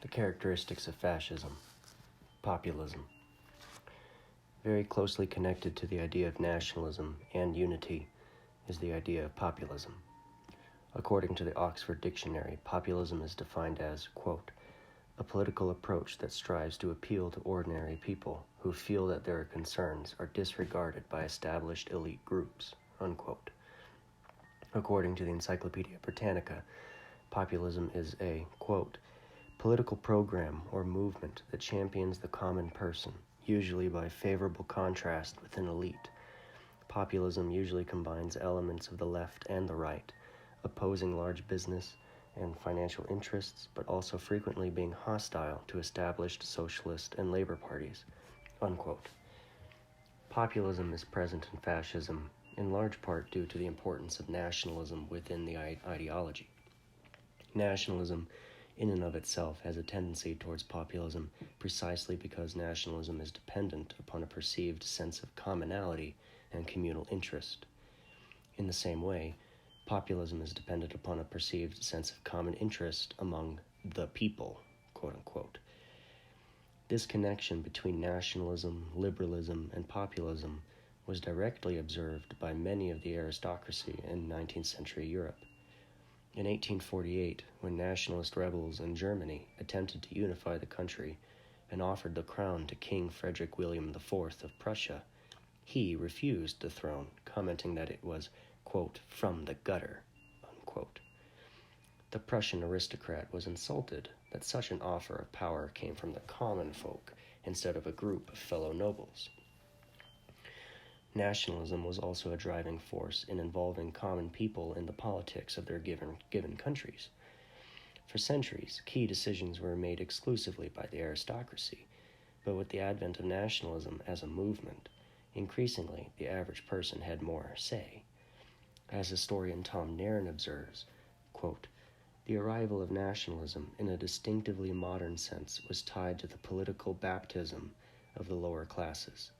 The characteristics of fascism. Populism. Very closely connected to the idea of nationalism and unity is the idea of populism. According to the Oxford Dictionary, populism is defined as, quote, a political approach that strives to appeal to ordinary people who feel that their concerns are disregarded by established elite groups, unquote. According to the Encyclopedia Britannica, populism is a, quote, political program or movement that champions the common person, usually by favorable contrast with an elite. Populism usually combines elements of the left and the right, opposing large business and financial interests, but also frequently being hostile to established socialist and labor parties, unquote. Populism is present in fascism, in large part due to the importance of nationalism within the ideology. Nationalism, in and of itself, has a tendency towards populism precisely because nationalism is dependent upon a perceived sense of commonality and communal interest. In the same way, populism is dependent upon a perceived sense of common interest among the people, quote-unquote. This connection between nationalism, liberalism, and populism was directly observed by many of the aristocracy in 19th century Europe. In 1848, when nationalist rebels in Germany attempted to unify the country and offered the crown to King Frederick William IV of Prussia, he refused the throne, commenting that it was, quote, from the gutter, unquote. The Prussian aristocrat was insulted that such an offer of power came from the common folk instead of a group of fellow nobles. Nationalism was also a driving force in involving common people in the politics of their given countries. For centuries, key decisions were made exclusively by the aristocracy, but with the advent of nationalism as a movement, increasingly the average person had more say. As historian Tom Nairn observes, quote, the arrival of nationalism in a distinctively modern sense was tied to the political baptism of the lower classes.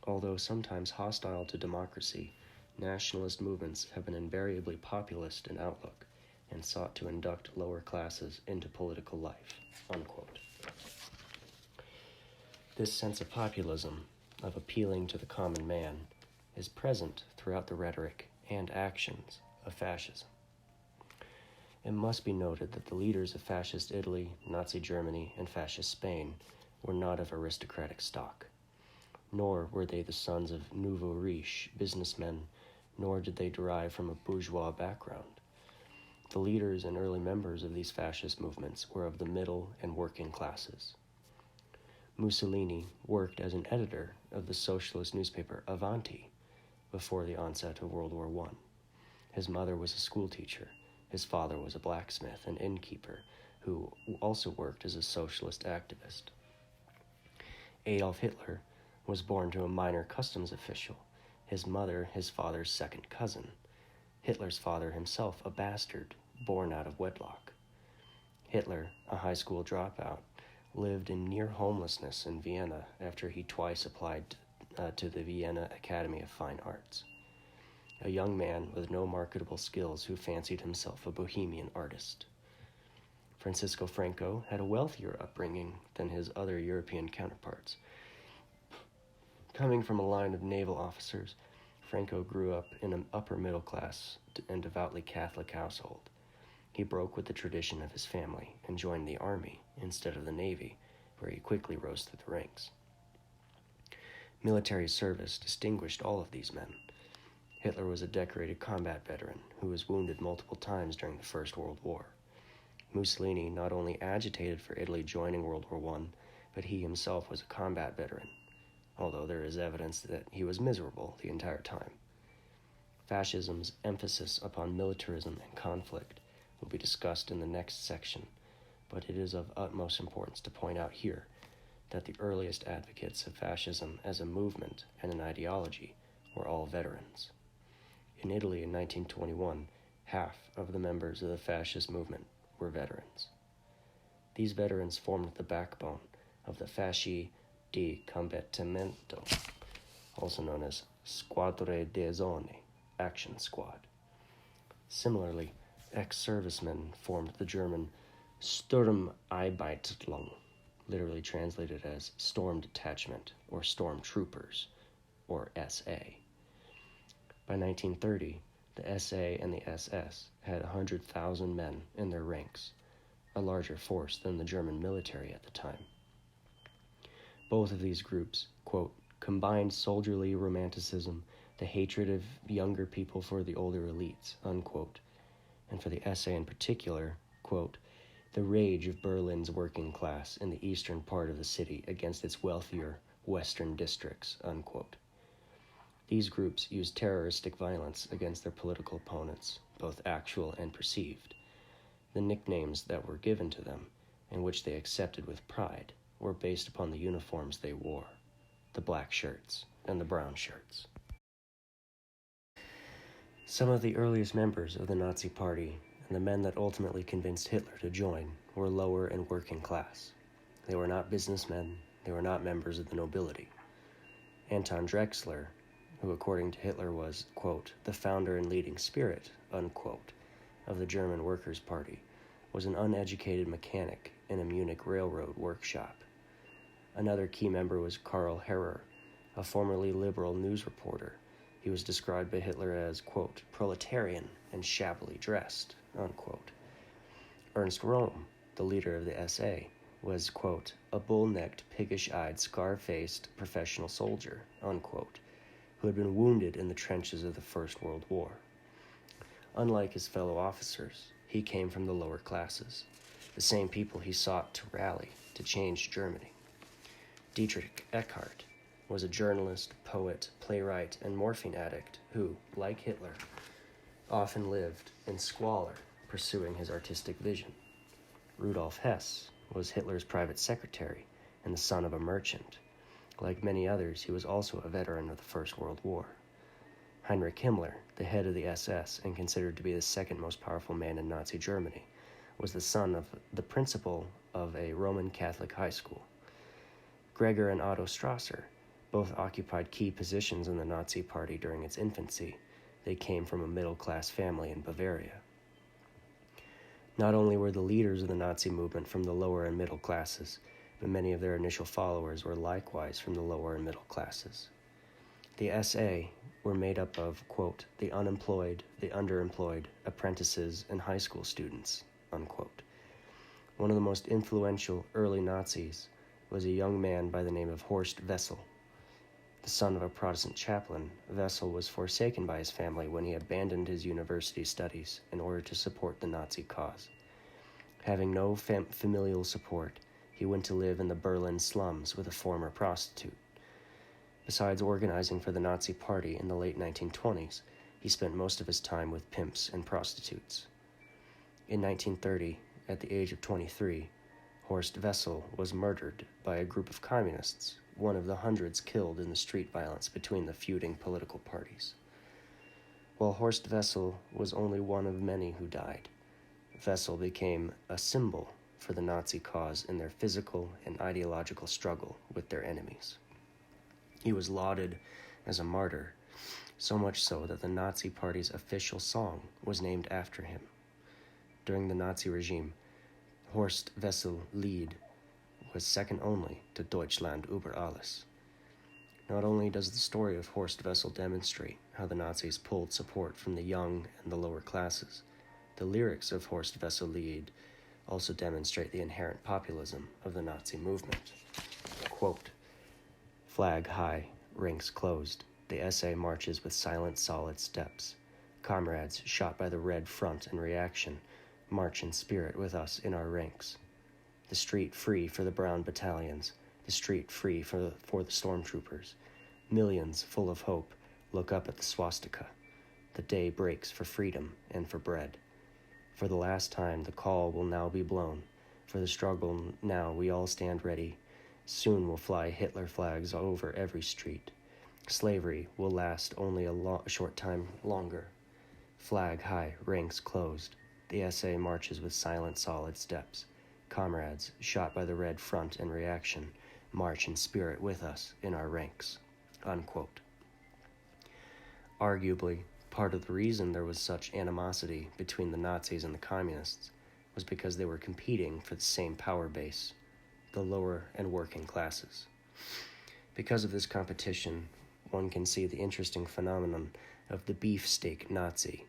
Although sometimes hostile to democracy, nationalist movements have been invariably populist in outlook and sought to induct lower classes into political life, unquote. This sense of populism, of appealing to the common man, is present throughout the rhetoric and actions of fascism. It must be noted that the leaders of fascist Italy, Nazi Germany, and fascist Spain were not of aristocratic stock. Nor were they the sons of nouveau riche businessmen, nor did they derive from a bourgeois background. The leaders and early members of these fascist movements were of the middle and working classes. Mussolini worked as an editor of the socialist newspaper Avanti before the onset of World War I. His mother was a schoolteacher. His father was a blacksmith and innkeeper who also worked as a socialist activist. Adolf Hitler was born to a minor customs official, his mother his father's second cousin, Hitler's father himself a bastard, born out of wedlock. Hitler, a high school dropout, lived in near homelessness in Vienna after he twice applied to the Vienna Academy of Fine Arts. A young man with no marketable skills who fancied himself a bohemian artist. Francisco Franco had a wealthier upbringing than his other European counterparts. Coming from a line of naval officers, Franco grew up in an upper-middle-class and devoutly Catholic household. He broke with the tradition of his family and joined the army instead of the Navy, where he quickly rose through the ranks. Military service distinguished all of these men. Hitler was a decorated combat veteran who was wounded multiple times during the First World War. Mussolini not only agitated for Italy joining World War I, but he himself was a combat veteran, although there is evidence that he was miserable the entire time. Fascism's emphasis upon militarism and conflict will be discussed in the next section, but it is of utmost importance to point out here that the earliest advocates of fascism as a movement and an ideology were all veterans. In Italy in 1921, half of the members of the fascist movement were veterans. These veterans formed the backbone of the Fasci di Combattimento, also known as Squadre d'Azione, Action Squad. Similarly, ex-servicemen formed the German Sturmeinheitslang, literally translated as storm detachment or storm troopers, or SA. By 1930, the SA and the SS had 100,000 men in their ranks, a larger force than the German military at the time. Both of these groups, quote, combined soldierly romanticism, the hatred of younger people for the older elites, unquote, and for the SA in particular, quote, the rage of Berlin's working class in the eastern part of the city against its wealthier western districts, unquote. These groups used terroristic violence against their political opponents, both actual and perceived. The nicknames that were given to them, and which they accepted with pride, were based upon the uniforms they wore, the black shirts and the brown shirts. Some of the earliest members of the Nazi Party and the men that ultimately convinced Hitler to join were lower and working class. They were not businessmen, they were not members of the nobility. Anton Drexler, who according to Hitler was, quote, the founder and leading spirit, unquote, of the German Workers' Party, was an uneducated mechanic in a Munich railroad workshop. Another key member was Karl Herrer, a formerly liberal news reporter. He was described by Hitler as, quote, proletarian and shabbily dressed, unquote. Ernst Röhm, the leader of the SA, was, quote, a bull-necked, piggish-eyed, scar-faced professional soldier, unquote, who had been wounded in the trenches of the First World War. Unlike his fellow officers, he came from the lower classes, the same people he sought to rally to change Germany. Dietrich Eckart was a journalist, poet, playwright, and morphine addict who, like Hitler, often lived in squalor, pursuing his artistic vision. Rudolf Hess was Hitler's private secretary and the son of a merchant. Like many others, he was also a veteran of the First World War. Heinrich Himmler, the head of the SS and considered to be the second most powerful man in Nazi Germany, was the son of the principal of a Roman Catholic high school. Gregor and Otto Strasser both occupied key positions in the Nazi Party during its infancy. They came from a middle-class family in Bavaria. Not only were the leaders of the Nazi movement from the lower and middle classes, but many of their initial followers were likewise from the lower and middle classes. The SA were made up of, quote, the unemployed, the underemployed, apprentices, and high school students, unquote. One of the most influential early Nazis was a young man by the name of Horst Wessel. The son of a Protestant chaplain, Wessel was forsaken by his family when he abandoned his university studies in order to support the Nazi cause. Having no familial support, he went to live in the Berlin slums with a former prostitute. Besides organizing for the Nazi Party in the late 1920s, he spent most of his time with pimps and prostitutes. In 1930, at the age of 23, Horst Wessel was murdered by a group of communists, one of the hundreds killed in the street violence between the feuding political parties. While Horst Wessel was only one of many who died, Wessel became a symbol for the Nazi cause in their physical and ideological struggle with their enemies. He was lauded as a martyr, so much so that the Nazi Party's official song was named after him. During the Nazi regime, Horst Wessel Lied was second only to Deutschland über alles. Not only does the story of Horst Wessel demonstrate how the Nazis pulled support from the young and the lower classes, the lyrics of Horst Wessel Lied also demonstrate the inherent populism of the Nazi movement. Quote, flag high, ranks closed, the SA marches with silent, solid steps. Comrades shot by the Red Front in reaction march in spirit with us in our ranks. The street free for the brown battalions, the street free for the stormtroopers. Millions full of hope look up at the swastika. The day breaks for freedom and for bread. For the last time the call will now be blown. For the struggle now we all stand ready. Soon will fly Hitler flags over every street. Slavery will last only a short time longer. Flag high, ranks closed. The SA marches with silent, solid steps. Comrades, shot by the Red Front in reaction, march in spirit with us in our ranks. Unquote. Arguably, part of the reason there was such animosity between the Nazis and the communists was because they were competing for the same power base, the lower and working classes. Because of this competition, one can see the interesting phenomenon of the beefsteak Nazi,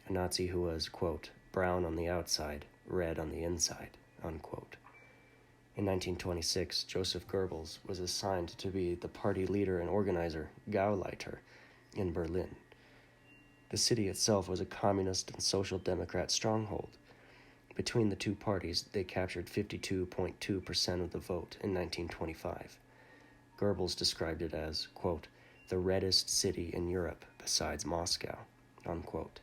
a Nazi who was, quote, brown on the outside, red on the inside, unquote. In 1926, Joseph Goebbels was assigned to be the party leader and organizer, Gauleiter, in Berlin. The city itself was a communist and social democrat stronghold. Between the two parties, they captured 52.2% of the vote in 1925. Goebbels described it as, quote, the reddest city in Europe besides Moscow, unquote.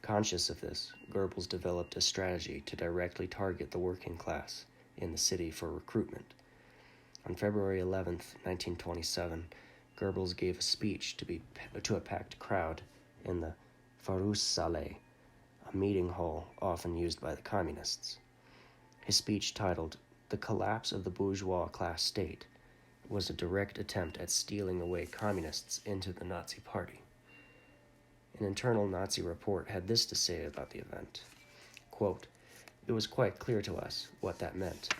Conscious of this, Goebbels developed a strategy to directly target the working class in the city for recruitment. On February 11, 1927, Goebbels gave a speech to a packed crowd in the Fahrungssaale, a meeting hall often used by the communists. His speech, titled "The Collapse of the Bourgeois Class State," was a direct attempt at stealing away communists into the Nazi Party. An internal Nazi report had this to say about the event, quote, it was quite clear to us what that meant.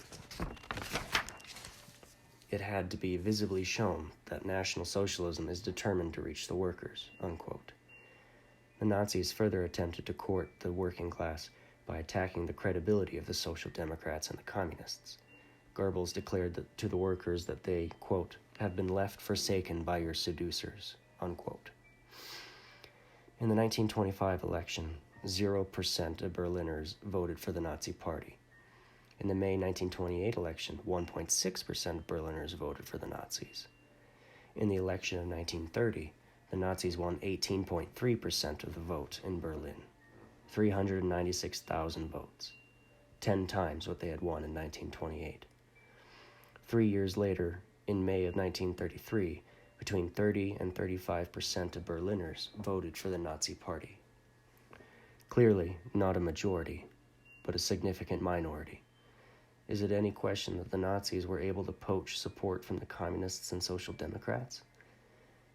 It had to be visibly shown that National Socialism is determined to reach the workers, unquote. The Nazis further attempted to court the working class by attacking the credibility of the Social Democrats and the Communists. Goebbels declared to the workers that they, quote, have been left forsaken by your seducers, unquote. In the 1925 election, 0% of Berliners voted for the Nazi Party. In the May 1928 election, 1.6% of Berliners voted for the Nazis. In the election of 1930, the Nazis won 18.3% of the vote in Berlin, 396,000 votes, 10 times what they had won in 1928. 3 years later, in May of 1933, between 30 and 35% of Berliners voted for the Nazi Party. Clearly, not a majority, but a significant minority. Is it any question that the Nazis were able to poach support from the Communists and Social Democrats?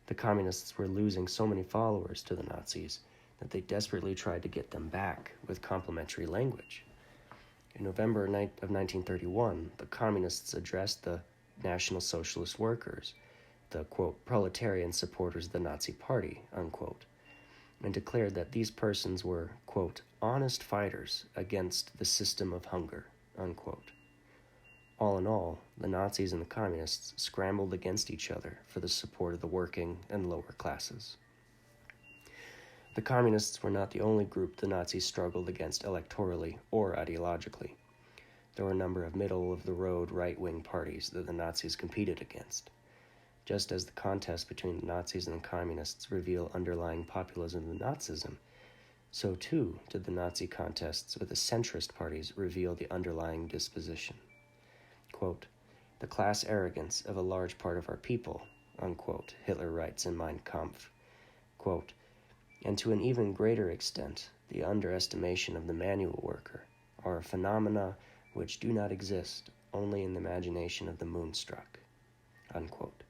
The Communists were losing so many followers to the Nazis that they desperately tried to get them back with complimentary language. In November of 1931, the Communists addressed the National Socialist workers, the, quote, proletarian supporters of the Nazi Party, unquote, and declared that these persons were, quote, honest fighters against the system of hunger, unquote. All in all, the Nazis and the Communists scrambled against each other for the support of the working and lower classes. The Communists were not the only group the Nazis struggled against electorally or ideologically. There were a number of middle-of-the-road right-wing parties that the Nazis competed against. Just as the contest between the Nazis and the Communists reveal underlying populism and Nazism, so too did the Nazi contests with the centrist parties reveal the underlying disposition. Quote, the class arrogance of a large part of our people, unquote, Hitler writes in Mein Kampf. Quote, and to an even greater extent, the underestimation of the manual worker are phenomena which do not exist only in the imagination of the moonstruck, unquote.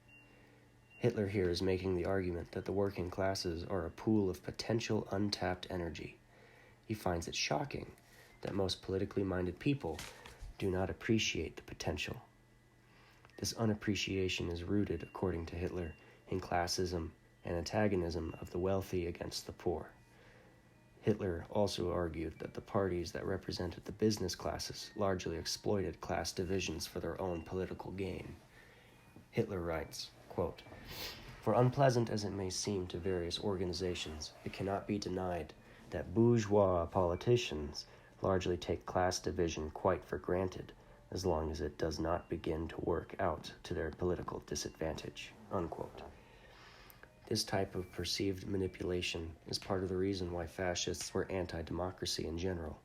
Hitler here is making the argument that the working classes are a pool of potential untapped energy. He finds it shocking that most politically minded people do not appreciate the potential. This unappreciation is rooted, according to Hitler, in classism and antagonism of the wealthy against the poor. Hitler also argued that the parties that represented the business classes largely exploited class divisions for their own political gain. Hitler writes, quote, for unpleasant as it may seem to various organizations, it cannot be denied that bourgeois politicians largely take class division quite for granted as long as it does not begin to work out to their political disadvantage, unquote. This type of perceived manipulation is part of the reason why fascists were anti-democracy in general,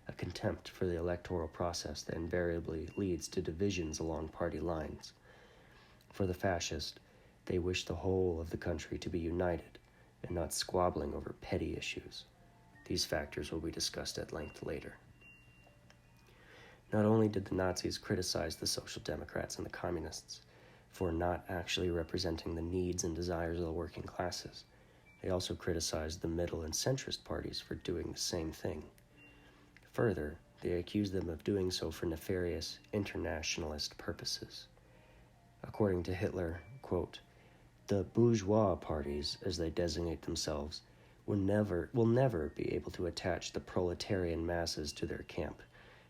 a contempt for the electoral process that invariably leads to divisions along party lines. For the fascist, they wish the whole of the country to be united and not squabbling over petty issues. These factors will be discussed at length later. Not only did the Nazis criticize the Social Democrats and the Communists for not actually representing the needs and desires of the working classes, they also criticized the middle and centrist parties for doing the same thing. Further, they accused them of doing so for nefarious internationalist purposes. According to Hitler, quote, "The bourgeois parties, as they designate themselves, will never be able to attach the proletarian masses to their camp,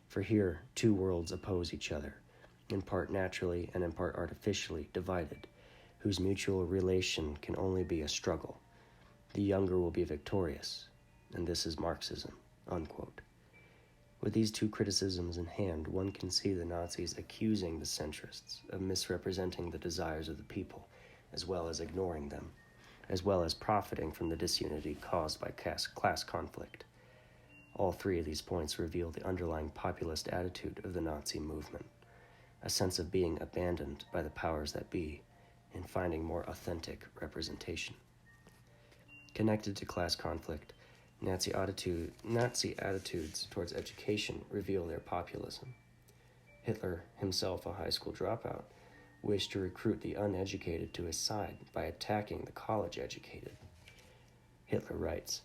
for here two worlds oppose each other, in part naturally and in part artificially divided, whose mutual relation can only be a struggle. The younger will be victorious, and this is Marxism," unquote. With these two criticisms in hand, one can see the Nazis accusing the centrists of misrepresenting the desires of the people, as well as ignoring them, as well as profiting from the disunity caused by class conflict. All three of these points reveal the underlying populist attitude of the Nazi movement, a sense of being abandoned by the powers that be and finding more authentic representation. Connected to class conflict, Nazi attitudes towards education reveal their populism. Hitler, himself a high school dropout, wished to recruit the uneducated to his side by attacking the college-educated. Hitler writes,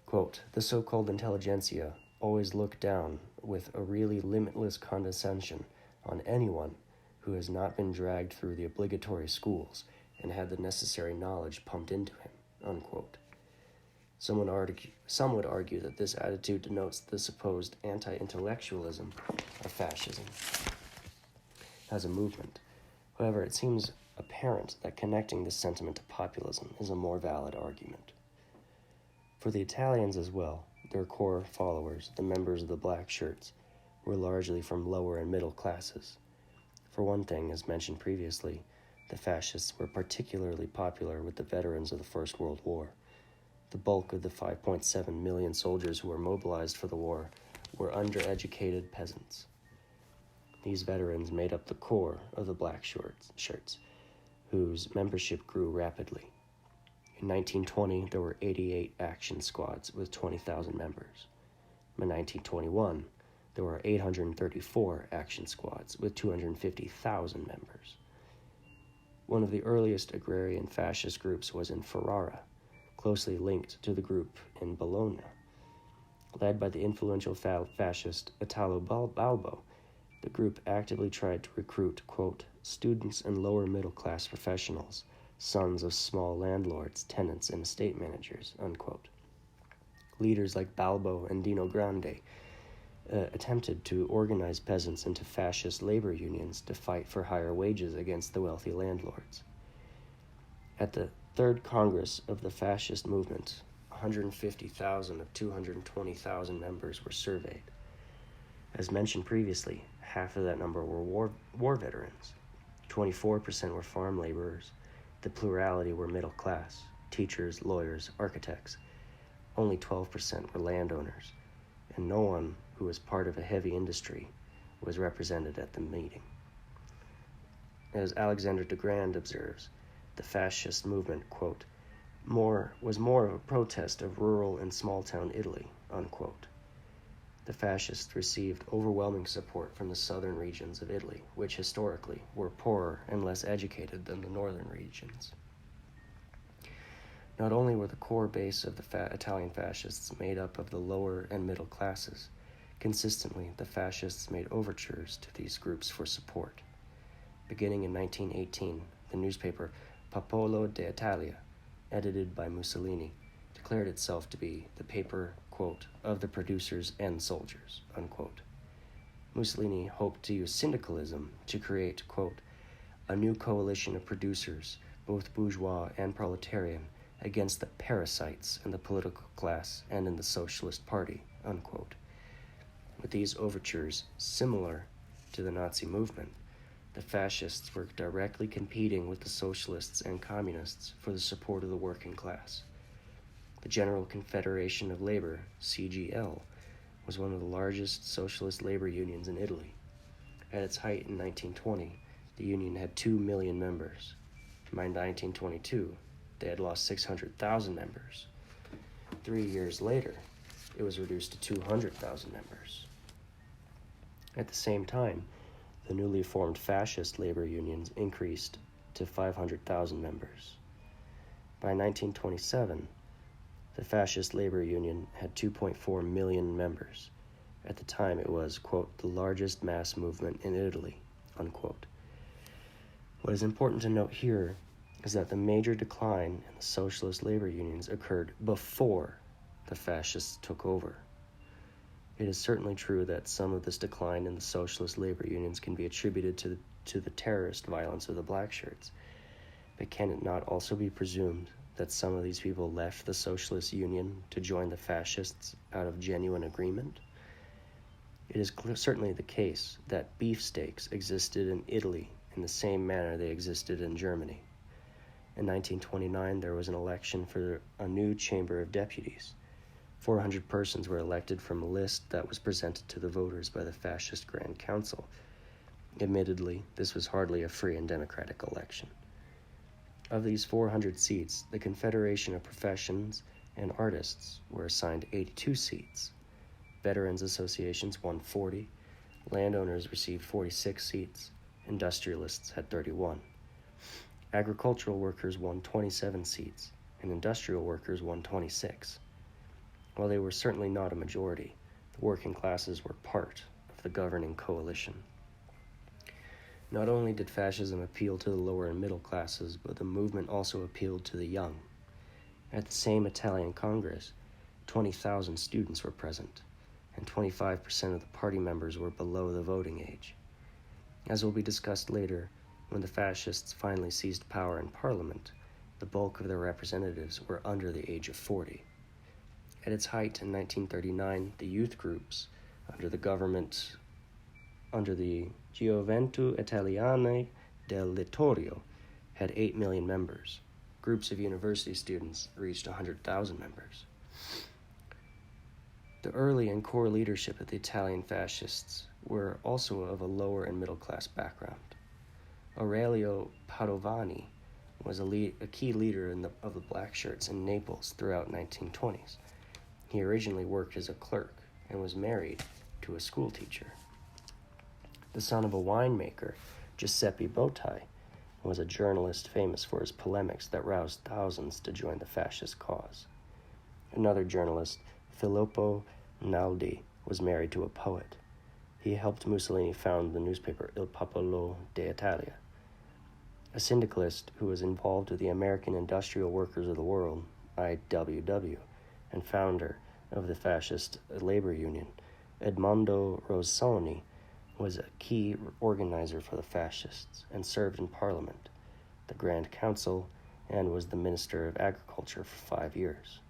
quote, "The so-called intelligentsia always look down with a really limitless condescension on anyone who has not been dragged through the obligatory schools and had the necessary knowledge pumped into him," unquote. Some would argue that this attitude denotes the supposed anti-intellectualism of fascism as a movement. However, it seems apparent that connecting this sentiment to populism is a more valid argument. For the Italians as well, their core followers, the members of the black shirts, were largely from lower and middle classes. For one thing, as mentioned previously, the fascists were particularly popular with the veterans of the First World War. The bulk of the 5.7 million soldiers who were mobilized for the war were undereducated peasants. These veterans made up the core of the black shirts, whose membership grew rapidly. In 1920, there were 88 action squads with 20,000 members. In 1921, there were 834 action squads with 250,000 members. One of the earliest agrarian fascist groups was in Ferrara, closely linked to the group in Bologna. Led by the influential fascist Italo Balbo, the group actively tried to recruit, quote, "students and lower middle-class professionals, sons of small landlords, tenants, and estate managers," unquote. Leaders like Balbo and Dino Grande attempted to organize peasants into fascist labor unions to fight for higher wages against the wealthy landlords. At the Third Congress of the Fascist Movement, 150,000 of 220,000 members were surveyed. As mentioned previously, half of that number were war veterans. 24% were farm laborers. The plurality were middle class, teachers, lawyers, architects. Only 12% were landowners, and no one who was part of a heavy industry was represented at the meeting. As Alexander de Grand observes, the fascist movement, quote, was more of a protest of rural and small-town Italy, unquote. The fascists received overwhelming support from the southern regions of Italy, which historically were poorer and less educated than the northern regions. Not only were the core base of the Italian fascists made up of the lower and middle classes, consistently the fascists made overtures to these groups for support. Beginning in 1918, the newspaper Popolo d'Italia, edited by Mussolini, declared itself to be the paper, quote, "of the producers and soldiers," unquote. Mussolini hoped to use syndicalism to create, quote, "a new coalition of producers, both bourgeois and proletarian, against the parasites in the political class and in the Socialist Party," unquote. With these overtures, similar to the Nazi movement, the fascists were directly competing with the socialists and communists for the support of the working class. The General Confederation of Labor, CGL, was one of the largest socialist labor unions in Italy. At its height in 1920, the union had 2 million members. By 1922, they had lost 600,000 members. 3 years later, it was reduced to 200,000 members. At the same time, the newly formed fascist labor unions increased to 500,000 members. By 1927, the fascist labor union had 2.4 million members, At the time, it was, quote, the largest mass movement in Italy, unquote. What is important to note here is that the major decline in the socialist labor unions occurred before the fascists took over. It is certainly true that some of this decline in the socialist labor unions can be attributed to the terrorist violence of the black shirts, but can it not also be presumed that some of these people left the socialist union to join the fascists out of genuine agreement? It is certainly the case that beefsteaks existed in Italy in the same manner they existed in Germany. In 1929, there was an election for a new Chamber of Deputies. 400 persons were elected from a list that was presented to the voters by the Fascist Grand Council. Admittedly, this was hardly a free and democratic election. Of these 400 seats, the Confederation of Professions and Artists were assigned 82 seats. Veterans associations won 40, landowners received 46 seats, industrialists had 31. Agricultural workers won 27 seats, and industrial workers won 26. While they were certainly not a majority, the working classes were part of the governing coalition. Not only did fascism appeal to the lower and middle classes, but the movement also appealed to the young. At the same Italian Congress, 20,000 students were present, and 25% of the party members were below the voting age. As will be discussed later, when the fascists finally seized power in Parliament, the bulk of their representatives were under the age of 40. At its height in 1939, the youth groups, under the Gioventù Italiane del Littorio, had 8 million members. Groups of university students reached 100,000 members. The early and core leadership of the Italian fascists were also of a lower and middle class background. Aurelio Padovani was a key leader of the black shirts in Naples throughout the 1920s. He originally worked as a clerk and was married to a school teacher. The son of a winemaker, Giuseppe Bottai, was a journalist famous for his polemics that roused thousands to join the fascist cause. Another journalist, Filippo Naldi, was married to a poet. He helped Mussolini found the newspaper Il Popolo d'Italia. A syndicalist who was involved with the American Industrial Workers of the World, IWW, and founder of the fascist labor union, Edmondo Rossoni, was a key organizer for the fascists and served in Parliament, the Grand Council, and was the Minister of Agriculture for 5 years.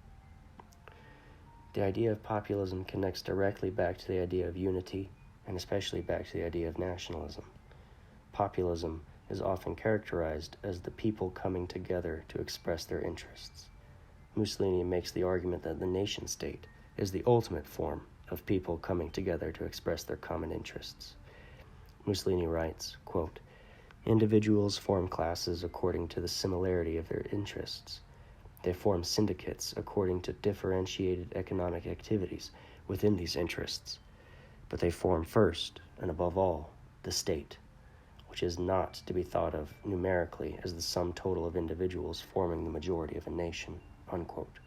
The idea of populism connects directly back to the idea of unity, and especially back to the idea of nationalism. Populism is often characterized as the people coming together to express their interests. Mussolini makes the argument that the nation-state is the ultimate form of people coming together to express their common interests. Mussolini writes, quote, individuals form classes according to the similarity of their interests. They form syndicates according to differentiated economic activities within these interests. But they form first, and above all, the state, which is not to be thought of numerically as the sum total of individuals forming the majority of a nation, unquote.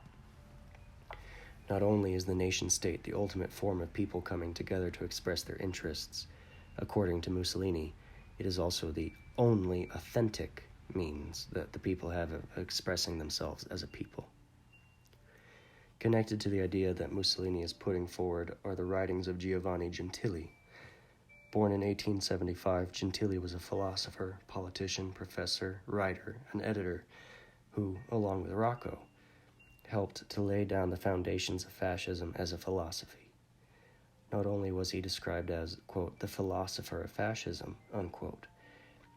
Not only is the nation-state the ultimate form of people coming together to express their interests, according to Mussolini, it is also the only authentic means that the people have of expressing themselves as a people. Connected to the idea that Mussolini is putting forward are the writings of Giovanni Gentili. Born in 1875, Gentili was a philosopher, politician, professor, writer, and editor who, along with Rocco, helped to lay down the foundations of fascism as a philosophy. Not only was he described as, quote, the philosopher of fascism, unquote,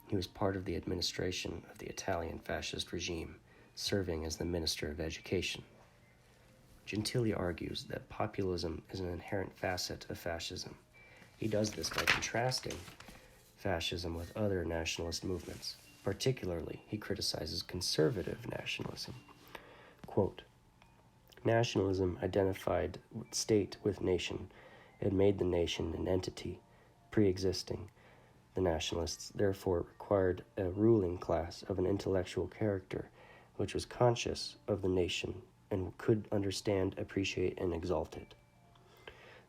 he was part of the administration of the Italian fascist regime, serving as the Minister of Education. Gentili argues that populism is an inherent facet of fascism. He does this by contrasting fascism with other nationalist movements. Particularly, he criticizes conservative nationalism. Quote, nationalism identified state with nation and made the nation an entity pre-existing. The nationalists therefore required a ruling class of an intellectual character which was conscious of the nation and could understand, appreciate, and exalt it.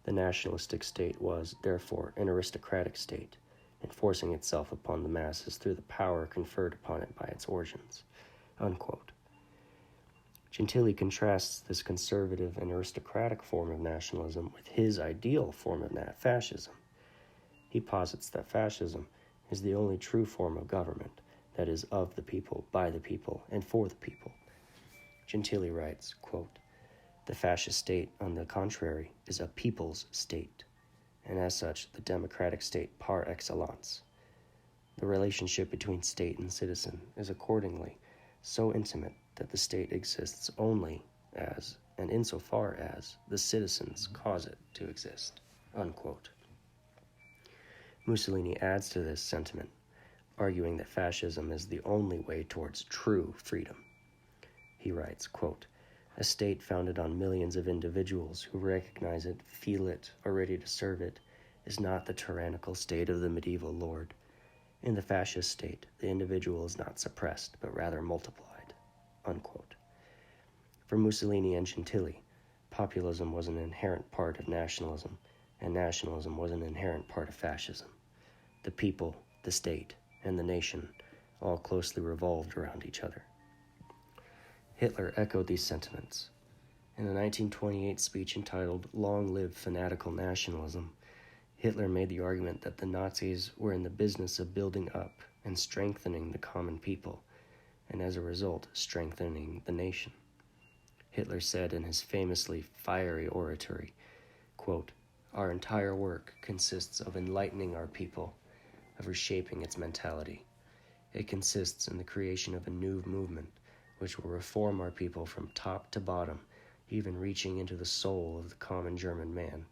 The nationalistic state was, therefore, an aristocratic state, enforcing itself upon the masses through the power conferred upon it by its origins." Unquote. Gentili contrasts this conservative and aristocratic form of nationalism with his ideal form of fascism. He posits that fascism is the only true form of government that is of the people, by the people, and for the people. Gentili writes, quote, "The fascist state, on the contrary, is a people's state, and as such, the democratic state par excellence. The relationship between state and citizen is accordingly so intimate that the state exists only as, and insofar as, the citizens cause it to exist." Unquote. Mussolini adds to this sentiment, arguing that fascism is the only way towards true freedom. He writes, quote, "A state founded on millions of individuals who recognize it, feel it, are ready to serve it, is not the tyrannical state of the medieval lord. In the fascist state, the individual is not suppressed, but rather multiplied." Unquote. For Mussolini and Gentili, populism was an inherent part of nationalism, and nationalism was an inherent part of fascism. The people, the state, and the nation all closely revolved around each other. Hitler echoed these sentiments. In the 1928 speech entitled "Long Live Fanatical Nationalism," Hitler made the argument that the Nazis were in the business of building up and strengthening the common people, and as a result, strengthening the nation. Hitler said in his famously fiery oratory, quote, "Our entire work consists of enlightening our people, of reshaping its mentality. It consists in the creation of a new movement which will reform our people from top to bottom, even reaching into the soul of the common German man,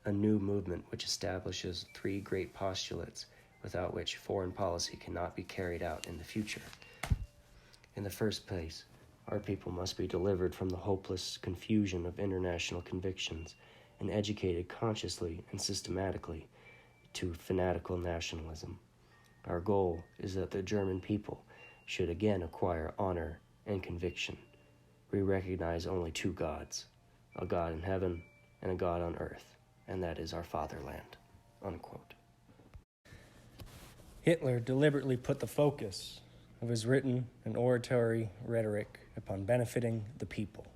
a new movement which establishes 3 great postulates without which foreign policy cannot be carried out in the future. In the first place, our people must be delivered from the hopeless confusion of international convictions and educated consciously and systematically to fanatical nationalism. Our goal is that the German people should again acquire honor and conviction. We recognize only 2 gods, a God in heaven and a God on earth, and that is our fatherland." Unquote. Hitler deliberately put the focus of his written and oratory rhetoric upon benefiting the people.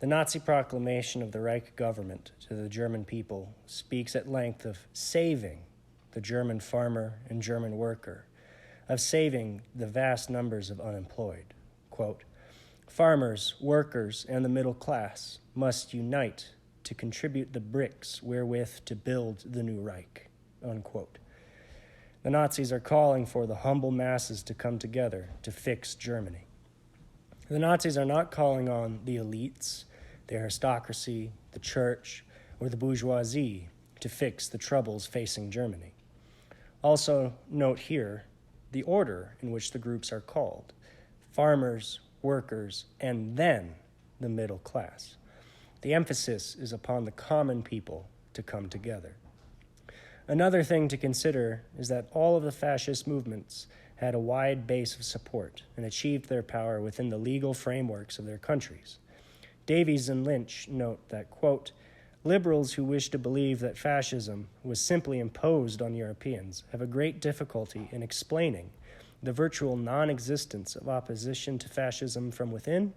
The Nazi proclamation of the Reich government to the German people speaks at length of saving the German farmer and German worker, of saving the vast numbers of unemployed. Quote, "Farmers, workers, and the middle class must unite to contribute the bricks wherewith to build the new Reich." Unquote. The Nazis are calling for the humble masses to come together to fix Germany. The Nazis are not calling on the elites, the aristocracy, the church, or the bourgeoisie to fix the troubles facing Germany. Also note here the order in which the groups are called: farmers, workers, and then the middle class. The emphasis is upon the common people to come together. Another thing to consider is that all of the fascist movements had a wide base of support and achieved their power within the legal frameworks of their countries. Davies and Lynch note that, quote, "Liberals who wish to believe that fascism was simply imposed on Europeans have a great difficulty in explaining the virtual non-existence of opposition to fascism from within,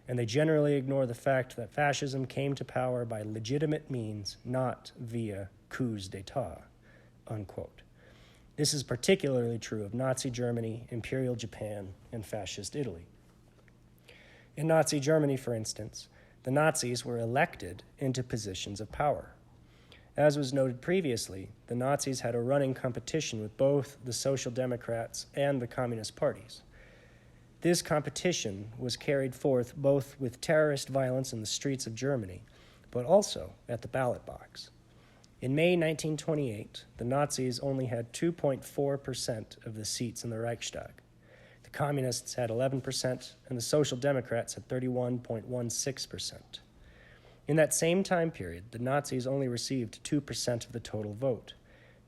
and they generally ignore the fact that fascism came to power by legitimate means, not via coups d'etat." Unquote. This is particularly true of Nazi Germany, Imperial Japan, and Fascist Italy. In Nazi Germany, for instance, the Nazis were elected into positions of power. As was noted previously, the Nazis had a running competition with both the Social Democrats and the Communist parties. This competition was carried forth both with terrorist violence in the streets of Germany, but also at the ballot box. In May 1928, the Nazis only had 2.4% of the seats in the Reichstag. The Communists had 11%, and the Social Democrats had 31.16%. In that same time period, the Nazis only received 2% of the total vote.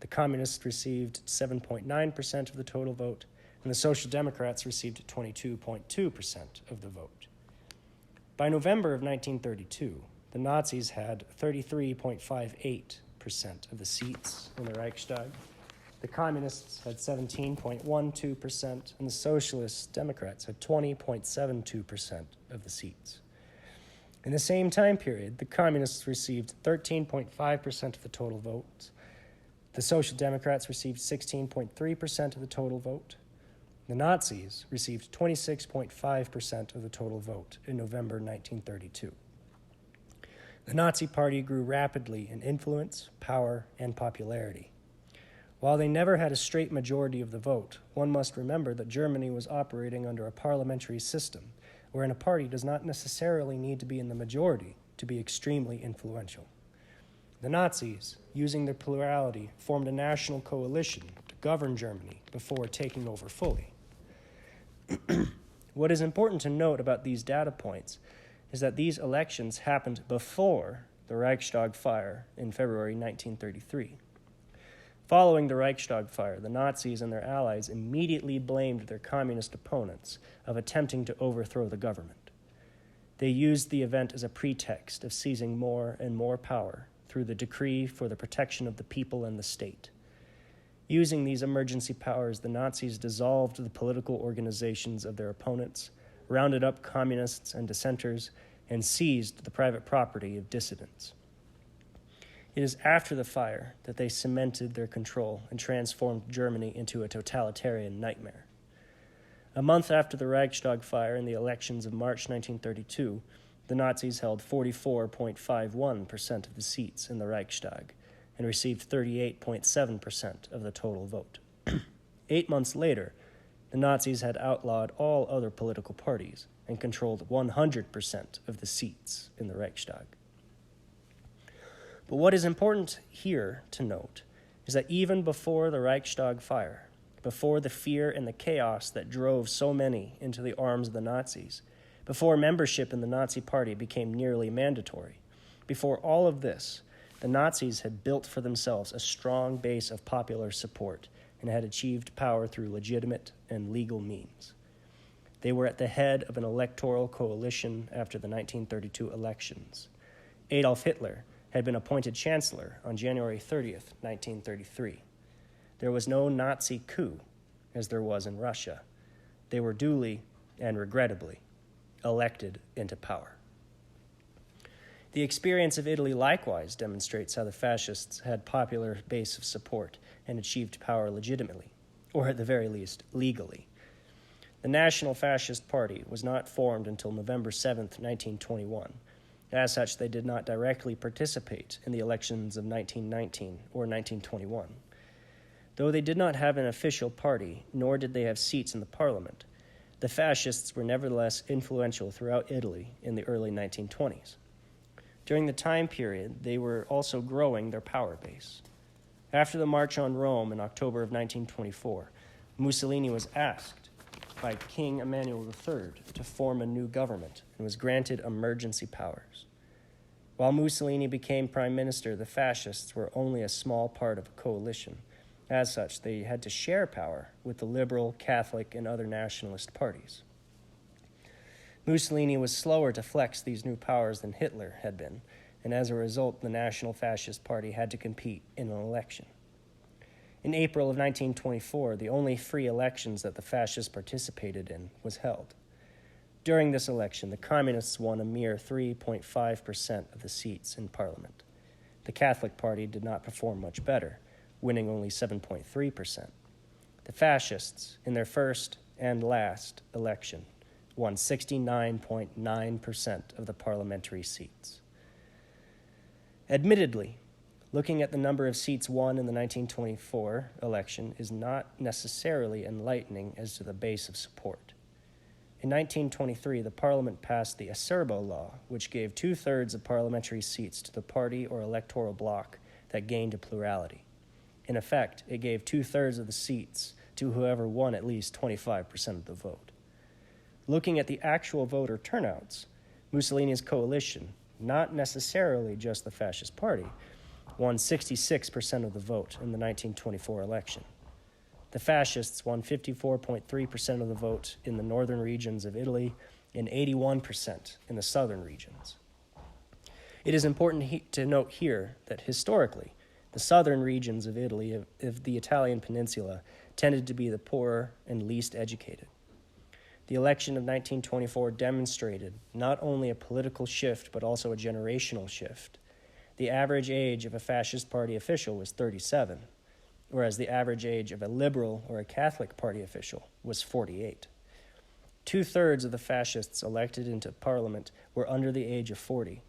The Communists received 7.9% of the total vote, and the Social Democrats received 22.2% of the vote. By November of 1932, the Nazis had 33.58% of the seats in the Reichstag. The Communists had 17.12%, and the Socialist Democrats had 20.72% of the seats. In the same time period, the Communists received 13.5% of the total votes. The Social Democrats received 16.3% of the total vote. The Nazis received 26.5% of the total vote in November 1932. The Nazi Party grew rapidly in influence, power, and popularity. While they never had a straight majority of the vote, one must remember that Germany was operating under a parliamentary system, wherein a party does not necessarily need to be in the majority to be extremely influential. The Nazis, using their plurality, formed a national coalition to govern Germany before taking over fully. What is important to note about these data points is that these elections happened before the Reichstag fire in February 1933. Following the Reichstag fire, the Nazis and their allies immediately blamed their communist opponents of attempting to overthrow the government. They used the event as a pretext of seizing more and more power through the decree for the protection of the people and the state. Using these emergency powers, the Nazis dissolved the political organizations of their opponents, rounded up communists and dissenters, and seized the private property of dissidents. It is after the fire that they cemented their control and transformed Germany into a totalitarian nightmare. A month after the Reichstag fire and the elections of March 1932, the Nazis held 44.51% of the seats in the Reichstag and received 38.7% of the total vote. 8 months later, the Nazis had outlawed all other political parties and controlled 100% of the seats in the Reichstag. But what is important here to note is that even before the Reichstag fire, before the fear and the chaos that drove so many into the arms of the Nazis, before membership in the Nazi Party became nearly mandatory, before all of this, the Nazis had built for themselves a strong base of popular support and had achieved power through legitimate and legal means. They were at the head of an electoral coalition after the 1932 elections. Adolf Hitler had been appointed chancellor on January 30th, 1933. There was no Nazi coup, as there was in Russia. They were duly and regrettably elected into power. The experience of Italy likewise demonstrates how the fascists had popular base of support and achieved power legitimately, or at the very least, legally. The National Fascist Party was not formed until November 7th, 1921. As such, they did not directly participate in the elections of 1919 or 1921. Though they did not have an official party, nor did they have seats in the parliament, the fascists were nevertheless influential throughout Italy in the early 1920s. During the time period, they were also growing their power base. After the March on Rome in October of 1924, Mussolini was asked by King Emmanuel III to form a new government and was granted emergency powers. While Mussolini became prime minister, the fascists were only a small part of a coalition. As such, they had to share power with the liberal, Catholic, and other nationalist parties. Mussolini was slower to flex these new powers than Hitler had been, and as a result, the National Fascist Party had to compete in an election. In April of 1924, the only free elections that the fascists participated in was held. During this election, the Communists won a mere 3.5% of the seats in Parliament. The Catholic Party did not perform much better, winning only 7.3%. The Fascists, in their first and last election, won 69.9% of the parliamentary seats. Admittedly, looking at the number of seats won in the 1924 election is not necessarily enlightening as to the base of support. In 1923, the Parliament passed the Acerbo Law, which gave 2/3 of parliamentary seats to the party or electoral bloc that gained a plurality. In effect, it gave 2/3 of the seats to whoever won at least 25% of the vote. Looking at the actual voter turnouts, Mussolini's coalition, not necessarily just the Fascist Party, won 66% of the vote in the 1924 election. The Fascists won 54.3% of the vote in the northern regions of Italy and 81% in the southern regions. It is important to note here that historically, the southern regions of Italy, of the Italian peninsula, tended to be the poorer and least educated. The election of 1924 demonstrated not only a political shift, but also a generational shift. The average age of a fascist party official was 37, whereas the average age of a liberal or a Catholic party official was 48. 2/3 of the fascists elected into parliament were under the age of 40.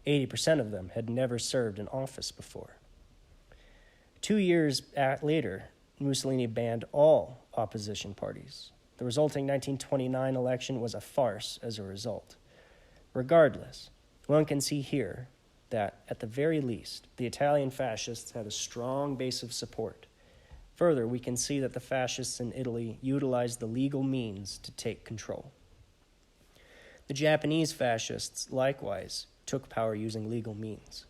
80% of them had never served in office before. 2 years later, Mussolini banned all opposition parties. The resulting 1929 election was a farce as a result. Regardless, one can see here that, at the very least, the Italian fascists had a strong base of support. Further, we can see that the fascists in Italy utilized the legal means to take control. The Japanese fascists, likewise, took power using legal means.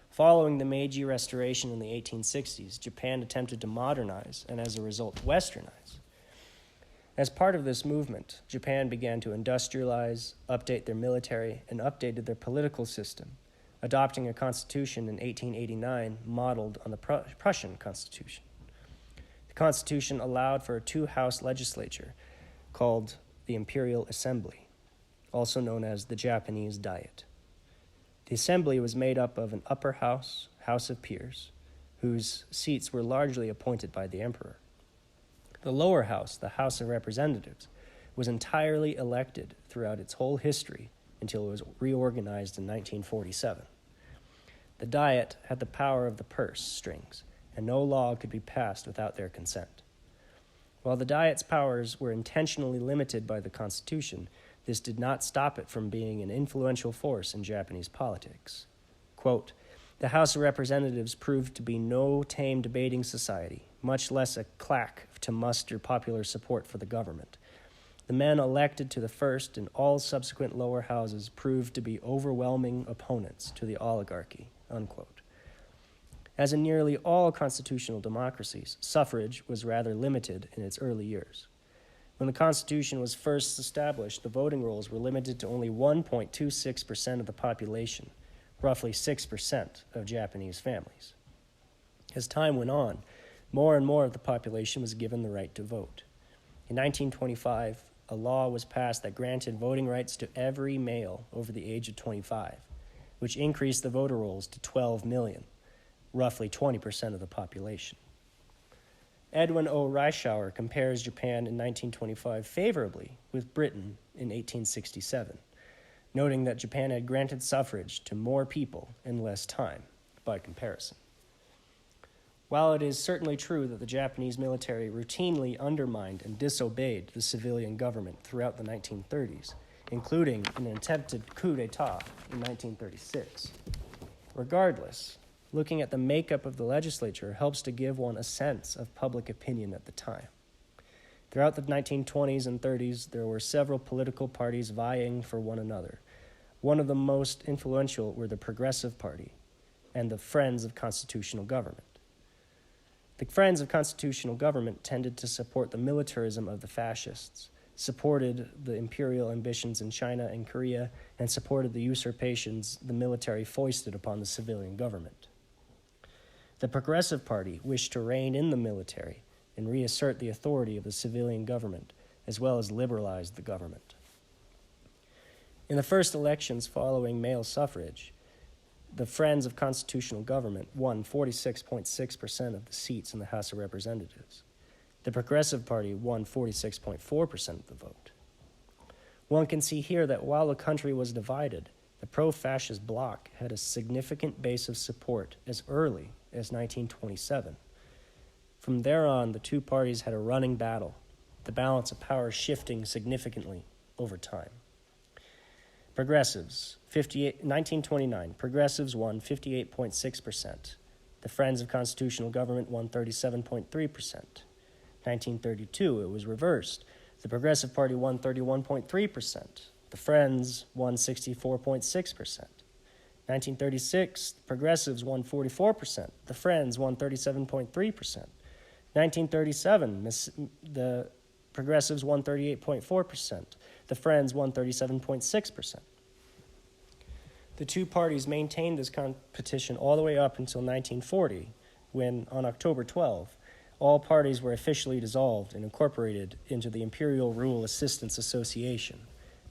Following the Meiji Restoration in the 1860s, Japan attempted to modernize and, as a result, westernize. As part of this movement, Japan began to industrialize, update their military, and updated their political system, adopting a constitution in 1889 modeled on the Prussian constitution. The constitution allowed for a two-house legislature called the Imperial Assembly, also known as the Japanese Diet. The assembly was made up of an upper house, House of Peers, whose seats were largely appointed by the emperor. The lower house, the House of Representatives, was entirely elected throughout its whole history until it was reorganized in 1947. The Diet had the power of the purse strings, and no law could be passed without their consent. While the Diet's powers were intentionally limited by the Constitution, this did not stop it from being an influential force in Japanese politics. Quote, "The House of Representatives proved to be no tame debating society, much less a claque to muster popular support for the government. The men elected to the first and all subsequent lower houses proved to be overwhelming opponents to the oligarchy." Unquote. As in nearly all constitutional democracies, suffrage was rather limited in its early years. When the Constitution was first established, the voting rolls were limited to only 1.26% of the population, roughly 6% of Japanese families. As time went on, more and more of the population was given the right to vote. In 1925, a law was passed that granted voting rights to every male over the age of 25, which increased the voter rolls to 12 million, roughly 20% of the population. Edwin O. Reischauer compares Japan in 1925 favorably with Britain in 1867, noting that Japan had granted suffrage to more people in less time by comparison. While it is certainly true that the Japanese military routinely undermined and disobeyed the civilian government throughout the 1930s, including an attempted coup d'etat in 1936, regardless, looking at the makeup of the legislature helps to give one a sense of public opinion at the time. Throughout the 1920s and 30s, there were several political parties vying for one another. One of the most influential were the Progressive Party and the Friends of Constitutional Government. The Friends of Constitutional Government tended to support the militarism of the fascists, supported the imperial ambitions in China and Korea, and supported the usurpations the military foisted upon the civilian government. The Progressive Party wished to rein in the military and reassert the authority of the civilian government, as well as liberalize the government. In the first elections following male suffrage, the Friends of Constitutional Government won 46.6% of the seats in the House of Representatives. The Progressive Party won 46.4% of the vote. One can see here that while the country was divided, the pro-fascist bloc had a significant base of support as early as 1927. From there on, the two parties had a running battle, the balance of power shifting significantly over time. Progressives, 1929, Progressives won 58.6%. The Friends of Constitutional Government won 37.3%. 1932, it was reversed. The Progressive Party won 31.3%. The Friends won 64.6%. 1936, the Progressives won 44%. The Friends won 37.3%. 1937, the Progressives won 38.4%. The Friends won 37.6%. The two parties maintained this competition all the way up until 1940, when, on October 12, all parties were officially dissolved and incorporated into the Imperial Rule Assistance Association,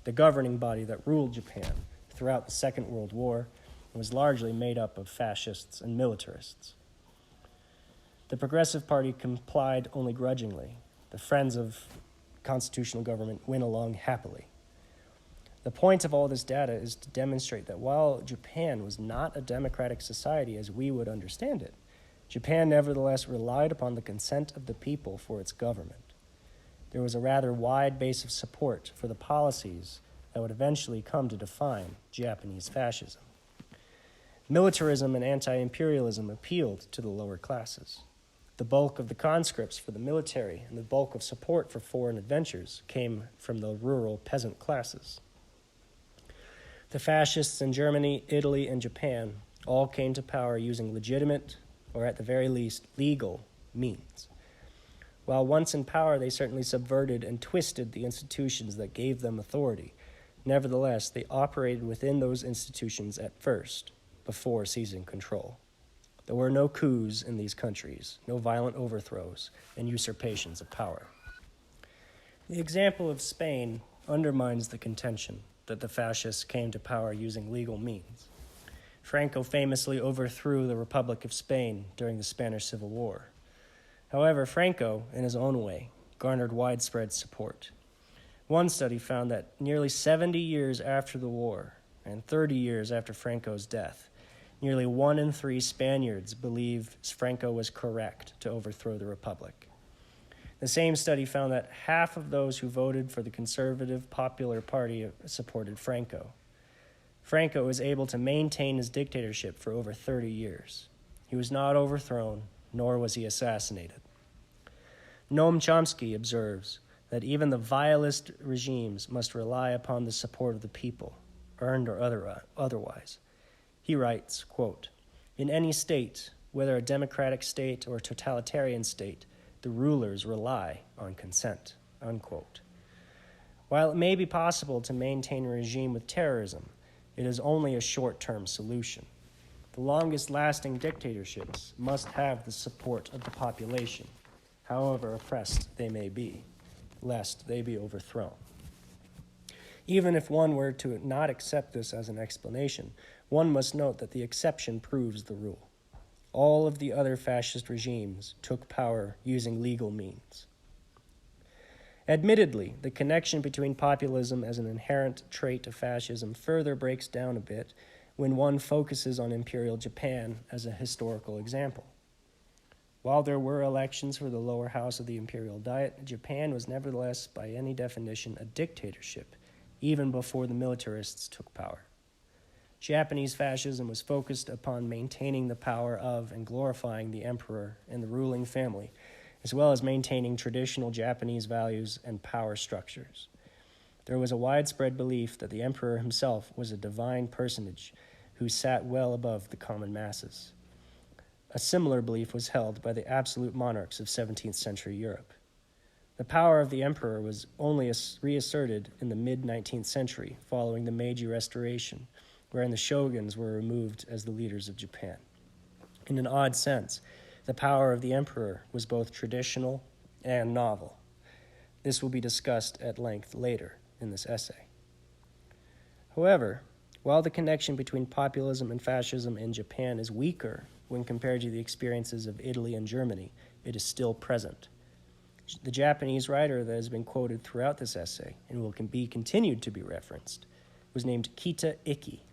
the governing body that ruled Japan throughout the Second World War and was largely made up of fascists and militarists. The Progressive Party complied only grudgingly. The friends of constitutional government went along happily. The point of all this data is to demonstrate that while Japan was not a democratic society as we would understand it, Japan nevertheless relied upon the consent of the people for its government. There was a rather wide base of support for the policies that would eventually come to define Japanese fascism. Militarism and anti-imperialism appealed to the lower classes. The bulk of the conscripts for the military and the bulk of support for foreign adventures came from the rural peasant classes. The fascists in Germany, Italy, and Japan all came to power using legitimate, or at the very least, legal means. While once in power, they certainly subverted and twisted the institutions that gave them authority. Nevertheless, they operated within those institutions at first, before seizing control. There were no coups in these countries, no violent overthrows and usurpations of power. The example of Spain undermines the contention that the fascists came to power using legal means. Franco famously overthrew the Republic of Spain during the Spanish Civil War. However, Franco, in his own way, garnered widespread support. One study found that nearly 70 years after the war and 30 years after Franco's death, nearly 1 in 3 Spaniards believe Franco was correct to overthrow the Republic. The same study found that half of those who voted for the conservative Popular Party supported Franco. Franco was able to maintain his dictatorship for over 30 years. He was not overthrown, nor was he assassinated. Noam Chomsky observes that even the vilest regimes must rely upon the support of the people, earned or otherwise. He writes, quote, "In any state, whether a democratic state or a totalitarian state, the rulers rely on consent," unquote. While it may be possible to maintain a regime with terrorism, it is only a short-term solution. The longest-lasting dictatorships must have the support of the population, however oppressed they may be, lest they be overthrown. Even if one were to not accept this as an explanation, one must note that the exception proves the rule. All of the other fascist regimes took power using legal means. Admittedly, the connection between populism as an inherent trait of fascism further breaks down a bit when one focuses on Imperial Japan as a historical example. While there were elections for the lower house of the Imperial Diet, Japan was nevertheless, by any definition, a dictatorship, even before the militarists took power. Japanese fascism was focused upon maintaining the power of and glorifying the emperor and the ruling family, as well as maintaining traditional Japanese values and power structures. There was a widespread belief that the emperor himself was a divine personage who sat well above the common masses. A similar belief was held by the absolute monarchs of 17th century Europe. The power of the emperor was only reasserted in the mid-19th century following the Meiji Restoration, wherein the shoguns were removed as the leaders of Japan. In an odd sense, the power of the emperor was both traditional and novel. This will be discussed at length later in this essay. However, while the connection between populism and fascism in Japan is weaker when compared to the experiences of Italy and Germany, it is still present. The Japanese writer that has been quoted throughout this essay and will be continued to be referenced was named Kita Ikki.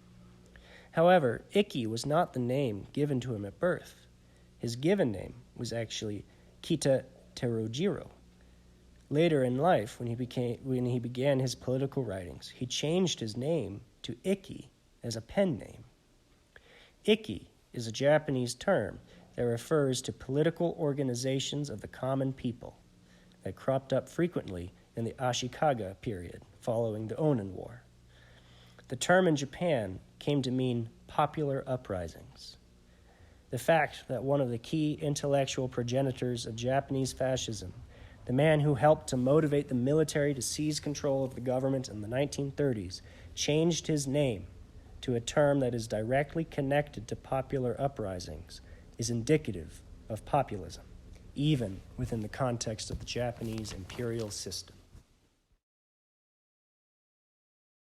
However, Ikki was not the name given to him at birth. His given name was actually Kita Terujiro. Later in life, when he began his political writings, he changed his name to Ikki as a pen name. Ikki is a Japanese term that refers to political organizations of the common people that cropped up frequently in the Ashikaga period following the Onin War. The term in Japan came to mean popular uprisings. The fact that one of the key intellectual progenitors of Japanese fascism, the man who helped to motivate the military to seize control of the government in the 1930s, changed his name to a term that is directly connected to popular uprisings is indicative of populism, even within the context of the Japanese imperial system.